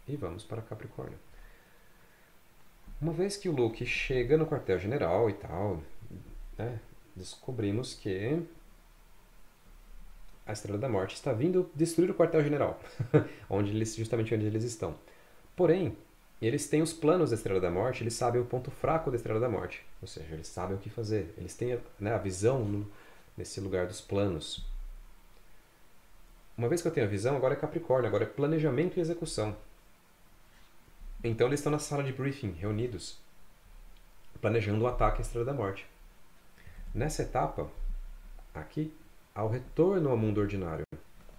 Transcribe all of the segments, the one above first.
e vamos para Capricórnio. Uma vez que o Luke chega no quartel-general e tal, né, descobrimos que a Estrela da Morte está vindo destruir o quartel-general, justamente onde eles estão. Porém, eles têm os planos da Estrela da Morte, eles sabem o ponto fraco da Estrela da Morte, ou seja, eles sabem o que fazer, eles têm, né, a visão nesse lugar dos planos. Uma vez que eu tenho a visão, agora é Capricórnio, agora é planejamento e execução. Então eles estão na sala de briefing, reunidos, planejando o ataque à Estrela da Morte. Nessa etapa, aqui, há o retorno ao mundo ordinário.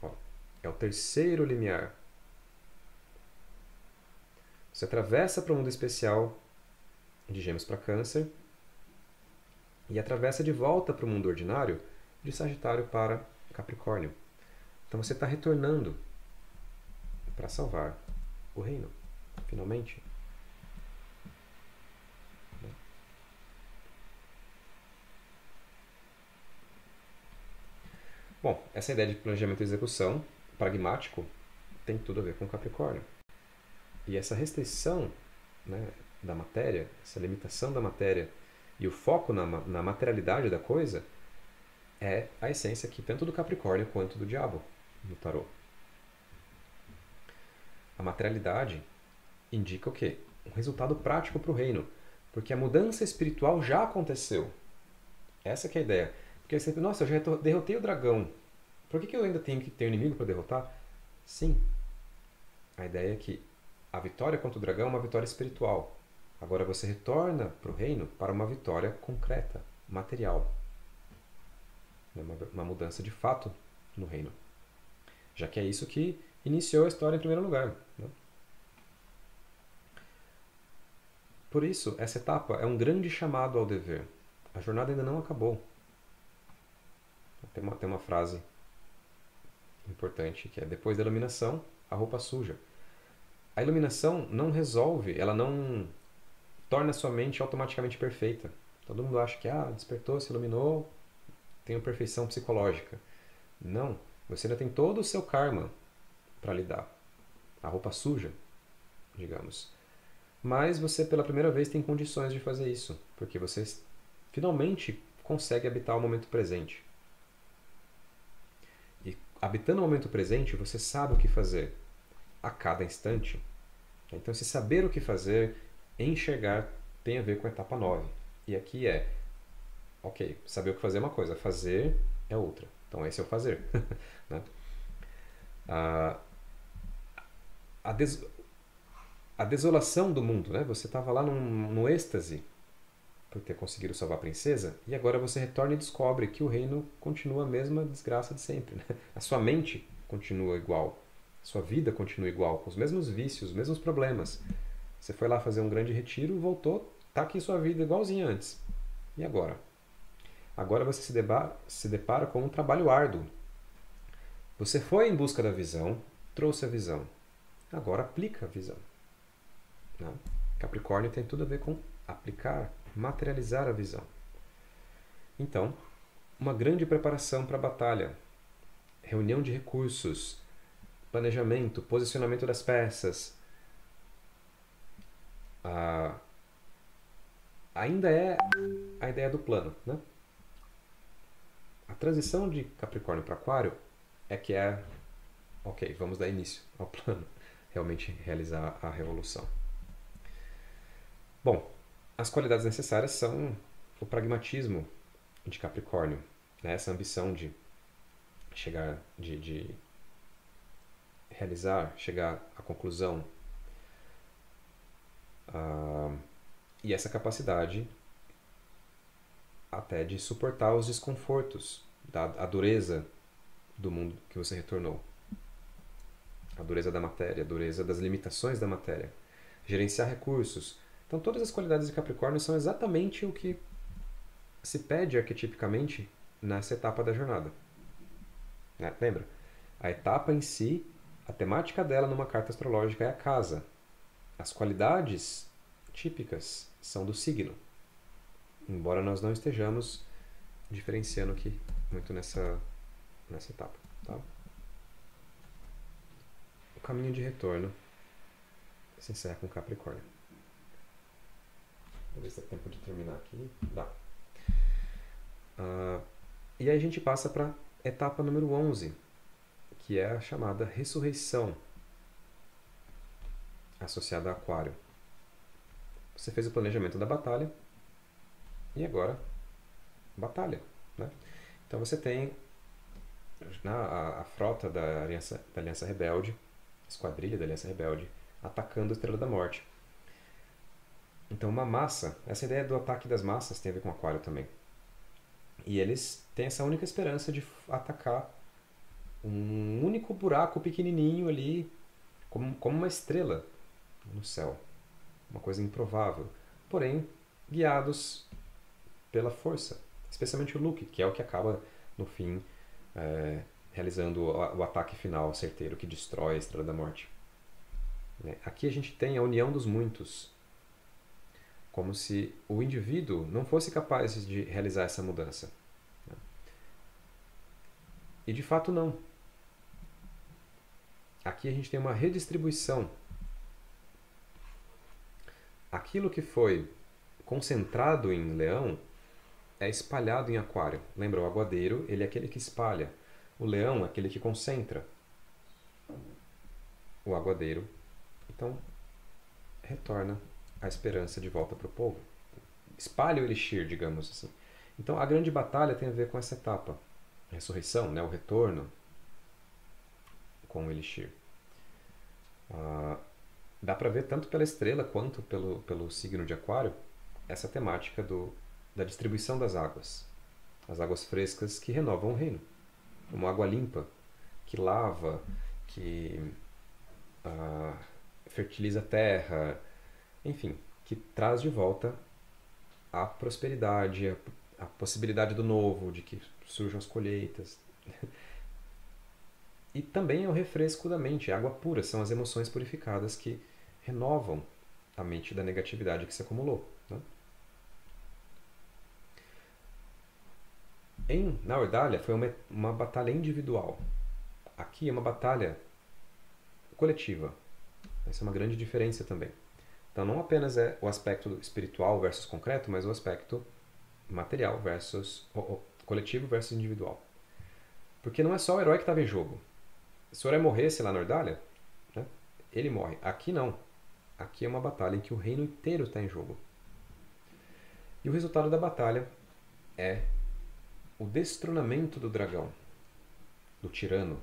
Ó, é o terceiro limiar. Você atravessa para o mundo especial de Gêmeos para Câncer e atravessa de volta para o mundo ordinário de Sagitário para Capricórnio. Então você está retornando para salvar o reino, finalmente. Bom, essa ideia de planejamento e execução, pragmático, tem tudo a ver com Capricórnio. E essa restrição, né, da matéria, essa limitação da matéria e o foco na materialidade da coisa é a essência aqui, tanto do Capricórnio quanto do Diabo no tarô. A materialidade indica o quê? Um resultado prático para o reino, porque a mudança espiritual já aconteceu. Essa que é a ideia. Porque aí você pensa, nossa, eu já derrotei o dragão, por que eu ainda tenho que ter um inimigo para derrotar? Sim, a ideia é que a vitória contra o dragão é uma vitória espiritual. Agora você retorna para o reino para uma vitória concreta, material. Uma mudança de fato no reino. Já que é isso que iniciou a história em primeiro lugar. Né? Por isso, essa etapa é um grande chamado ao dever. A jornada ainda não acabou. Tem uma frase importante que é: depois da iluminação, a roupa suja. A iluminação não resolve, ela não torna a sua mente automaticamente perfeita. Todo mundo acha que despertou, se iluminou, tenho perfeição psicológica. Não, você ainda tem todo o seu karma para lidar. A roupa suja, digamos. Mas você pela primeira vez tem condições de fazer isso, porque você finalmente consegue habitar o momento presente. E habitando o momento presente, você sabe o que fazer a cada instante. Então, se saber o que fazer, enxergar, tem a ver com a etapa 9. E aqui ok, saber o que fazer é uma coisa, fazer é outra. Então, esse é o fazer. Né? A, a, des, a desolação do mundo, né? Você estava lá num êxtase por ter conseguido salvar a princesa, e agora você retorna e descobre que o reino continua a mesma desgraça de sempre. Né? A sua mente continua igual, a sua vida continua igual, com os mesmos vícios, os mesmos problemas. Você foi lá fazer um grande retiro, voltou, está aqui sua vida igualzinha antes. E agora? Agora você se depara com um trabalho árduo. Você foi em busca da visão, trouxe a visão. Agora aplica a visão. Né? Capricórnio tem tudo a ver com aplicar, materializar a visão. Então, uma grande preparação para a batalha, reunião de recursos, planejamento, posicionamento das peças. Ainda é a ideia do plano. Né? A transição de Capricórnio para Aquário é que ok, vamos dar início ao plano, realmente realizar a revolução. Bom, as qualidades necessárias são o pragmatismo de Capricórnio, né? Essa ambição de chegar, de realizar, chegar à conclusão, e essa capacidade até de suportar os desconfortos, a dureza do mundo que você retornou, a dureza da matéria, a dureza das limitações da matéria, gerenciar recursos. Então todas as qualidades de Capricórnio são exatamente o que se pede arquetipicamente nessa etapa da jornada. Né? Lembra? A etapa em si, a temática dela numa carta astrológica é a casa. As qualidades típicas são do signo. Embora nós não estejamos diferenciando aqui muito nessa etapa. Tá? O caminho de retorno. se encerra com Capricórnio. Vou ver se dá tempo de terminar aqui. Dá. E aí a gente passa para a etapa número 11, que é a chamada ressurreição, associada a Aquário. Você fez o planejamento da batalha e agora batalha, né? Então você tem a frota da Aliança Rebelde, a esquadrilha da Aliança Rebelde, atacando a Estrela da Morte. Então uma massa, essa ideia do ataque das massas tem a ver com Aquário também. E eles têm essa única esperança de atacar um único buraco pequenininho ali, como uma estrela no céu. Uma coisa improvável. Porém, guiados pela força. Especialmente o Luke, que é o que acaba, no fim, realizando o ataque final certeiro que destrói a Estrela da Morte. Aqui a gente tem a união dos muitos. Como se o indivíduo não fosse capaz de realizar essa mudança. E de fato não. Aqui a gente tem uma redistribuição. Aquilo que foi concentrado em Leão é espalhado em Aquário. Lembra, o aguadeiro, ele é aquele que espalha. O Leão é aquele que concentra. O aguadeiro, então, retorna a esperança de volta para o povo. Espalha o elixir, digamos assim. Então, a grande batalha tem a ver com essa etapa. A ressurreição, né? O retorno com o elixir. Dá para ver tanto pela estrela quanto pelo signo de Aquário essa temática da distribuição das águas. As águas frescas que renovam o reino. Uma água limpa, que lava, que fertiliza a terra, enfim, que traz de volta a prosperidade, a possibilidade do novo, de que surjam as colheitas. E também é o refresco da mente, a água pura, são as emoções purificadas que renovam a mente da negatividade que se acumulou. Né? Na Ordália foi uma batalha individual. Aqui é uma batalha coletiva. Essa é uma grande diferença também. Então não apenas é o aspecto espiritual versus concreto, mas o aspecto material versus coletivo versus individual. Porque não é só o herói que estava em jogo. Se o herói morresse lá na Ordália, né, ele morre. Aqui não. Aqui é uma batalha em que o reino inteiro está em jogo. E o resultado da batalha é o destronamento do dragão, do tirano,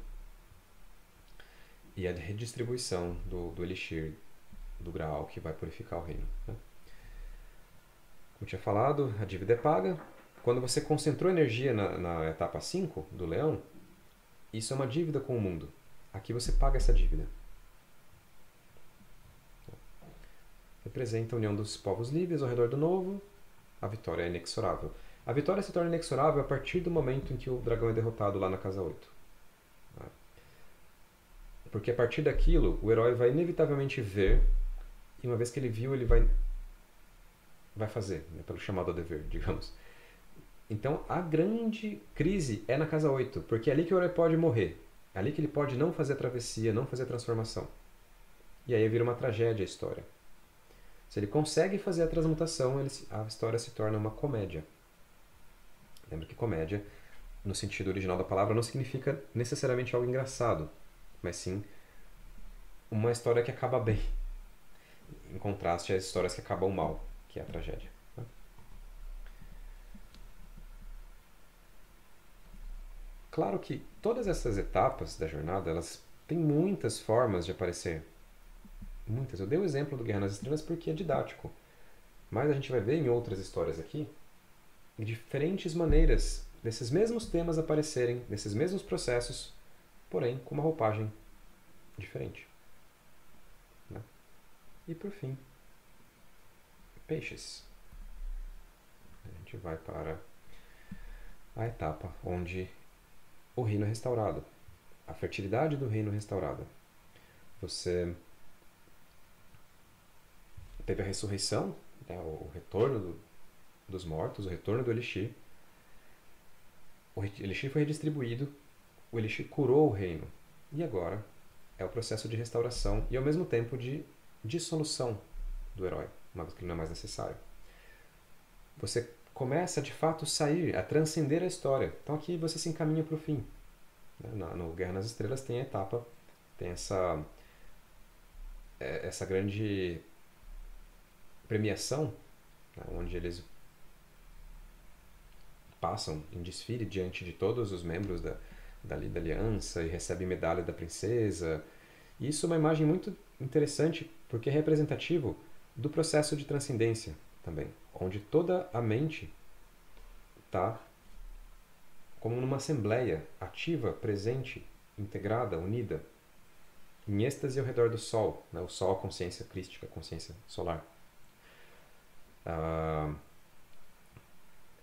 e a redistribuição do elixir, do Graal, que vai purificar o reino. Né? Como tinha falado, a dívida é paga. Quando você concentrou energia na etapa 5 do leão, isso é uma dívida com o mundo. Aqui você paga essa dívida. Representa a união dos povos livres ao redor do novo. A vitória é inexorável. A vitória se torna inexorável a partir do momento em que o dragão é derrotado lá na casa 8. Porque a partir daquilo, o herói vai inevitavelmente ver, e uma vez que ele viu, ele vai fazer, né, pelo chamado ao dever, digamos. Então, a grande crise é na casa 8, porque é ali que o herói pode morrer. É ali que ele pode não fazer a travessia, não fazer a transformação. E aí vira uma tragédia a história. Se ele consegue fazer a transmutação, a história se torna uma comédia. Lembra que comédia, no sentido original da palavra, não significa necessariamente algo engraçado, mas sim uma história que acaba bem, em contraste às histórias que acabam mal, que é a tragédia. Claro que todas essas etapas da jornada, elas têm muitas formas de aparecer. Muitas. Eu dei o exemplo do Guerra nas Estrelas porque é didático. Mas a gente vai ver em outras histórias aqui diferentes maneiras desses mesmos temas aparecerem, desses mesmos processos, porém com uma roupagem diferente. Né? E por fim, Peixes. A gente vai para a etapa onde o reino é restaurado, a fertilidade do reino restaurada. Você teve a ressurreição, né, o retorno dos mortos, o retorno do Elixir. O Elixir foi redistribuído, o Elixir curou o reino. E agora é o processo de restauração e ao mesmo tempo de dissolução do herói, uma vez que ele não é mais necessário. Você começa de fato a sair, a transcender a história. Então aqui você se encaminha para o fim. No Guerra nas Estrelas tem a etapa, tem essa grande premiação, né, onde eles passam em desfile diante de todos os membros da aliança e recebem medalha da princesa. E isso é uma imagem muito interessante porque é representativo do processo de transcendência também, onde toda a mente está como numa assembleia ativa, presente, integrada, unida, em êxtase ao redor do Sol, né? O Sol, a consciência crística, a consciência solar.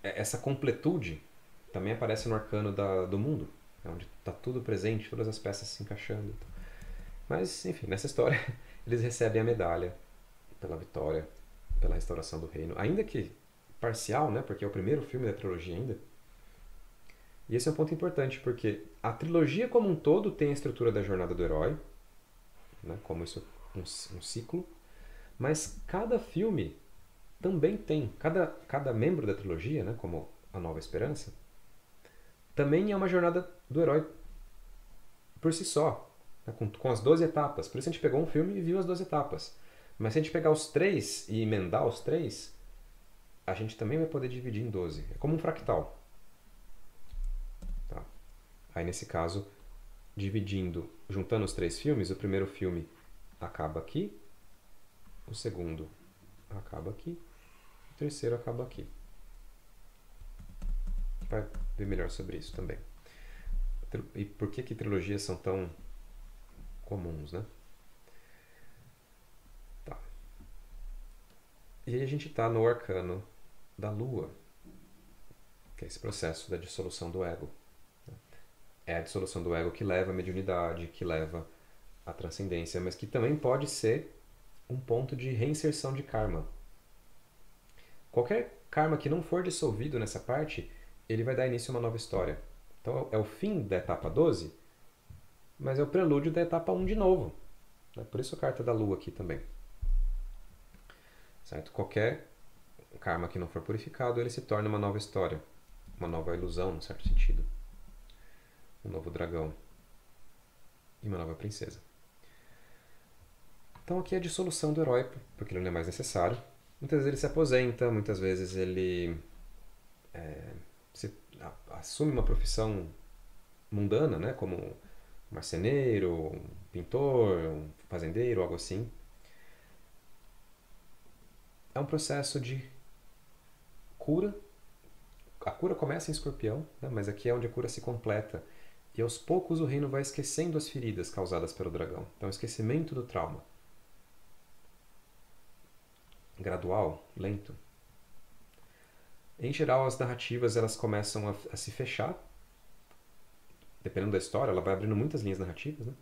Essa completude também aparece no arcano do mundo, onde está tudo presente, todas as peças se encaixando. Mas, enfim, nessa história eles recebem a medalha pela vitória, pela restauração do reino, ainda que parcial, né? Porque é o primeiro filme da trilogia ainda. E esse é um ponto importante, porque a trilogia como um todo tem a estrutura da jornada do herói, né? Como isso um ciclo, mas cada filme também tem, cada membro da trilogia, né? Como A Nova Esperança, também é uma jornada do herói por si só, né? Com as 12 etapas. Por isso a gente pegou um filme e viu as 12 etapas. Mas se a gente pegar os 3 e emendar os 3, a gente também vai poder dividir em 12. É como um fractal. Tá? Aí nesse caso, juntando os 3 filmes, o primeiro filme acaba aqui, o segundo acaba aqui, o terceiro acaba aqui. A gente vai ver melhor sobre isso também. E por que trilogias são tão comuns, né? Tá. E aí a gente está no arcano da Lua, que é esse processo da dissolução do ego. É a dissolução do ego que leva à mediunidade, que leva à transcendência, mas que também pode ser um ponto de reinserção de karma. Qualquer karma que não for dissolvido nessa parte, ele vai dar início a uma nova história. Então é o fim da etapa 12, mas é o prelúdio da etapa 1 de novo. Por isso a carta da Lua aqui também. Certo? Qualquer karma que não for purificado, ele se torna uma nova história. Uma nova ilusão, no certo sentido. Um novo dragão. E uma nova princesa. Então aqui é a dissolução do herói, porque ele não é mais necessário. Muitas vezes ele se aposenta, muitas vezes ele assume uma profissão mundana, né? Como um marceneiro, um pintor, um fazendeiro, algo assim. É um processo de cura. A cura começa em Escorpião, né? Mas aqui é onde a cura se completa. E aos poucos o reino vai esquecendo as feridas causadas pelo dragão. Então, o esquecimento do trauma. Gradual, lento. Em geral, as narrativas elas começam a se fechar. Dependendo da história, ela vai abrindo muitas linhas narrativas, né?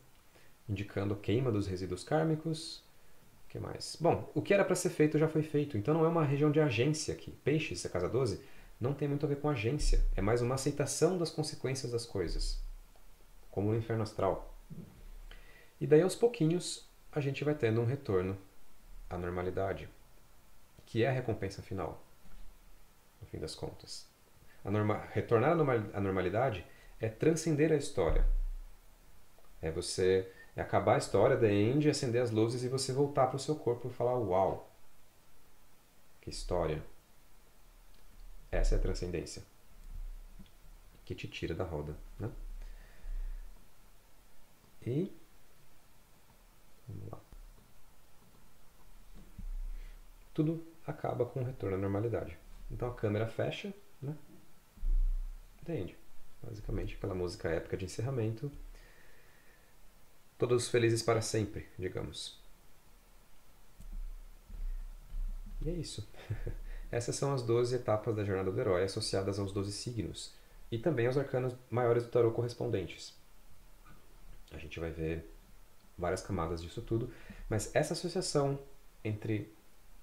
Indicando a queima dos resíduos kármicos. O que mais? Bom, o que era para ser feito já foi feito. Então não é uma região de agência aqui. Peixes, a casa 12, não tem muito a ver com agência. É mais uma aceitação das consequências das coisas. Como no inferno astral. E daí aos pouquinhos a gente vai tendo um retorno à normalidade. Que é a recompensa final. No fim das contas. Retornar à normalidade é transcender a história. É acabar a história, the end, acender as luzes e você voltar para o seu corpo e falar: uau, que história. Essa é a transcendência. Que te tira da roda, né? E vamos lá. Tudo acaba com o retorno à normalidade. Então a câmera fecha, né? Entende? Basicamente, pela música épica de encerramento. Todos felizes para sempre, digamos. E é isso. Essas são as 12 etapas da jornada do herói associadas aos 12 signos. E também aos arcanos maiores do tarô correspondentes. A gente vai ver várias camadas disso tudo. Mas essa associação entre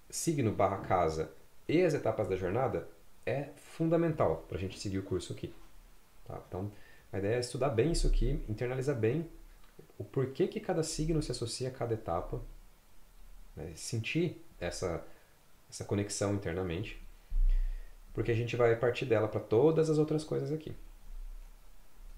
signo barra casa e as etapas da jornada é fundamental para a gente seguir o curso aqui. Tá? Então, a ideia é estudar bem isso aqui, internalizar bem o porquê que cada signo se associa a cada etapa, sentir essa conexão internamente, porque a gente vai partir dela para todas as outras coisas aqui.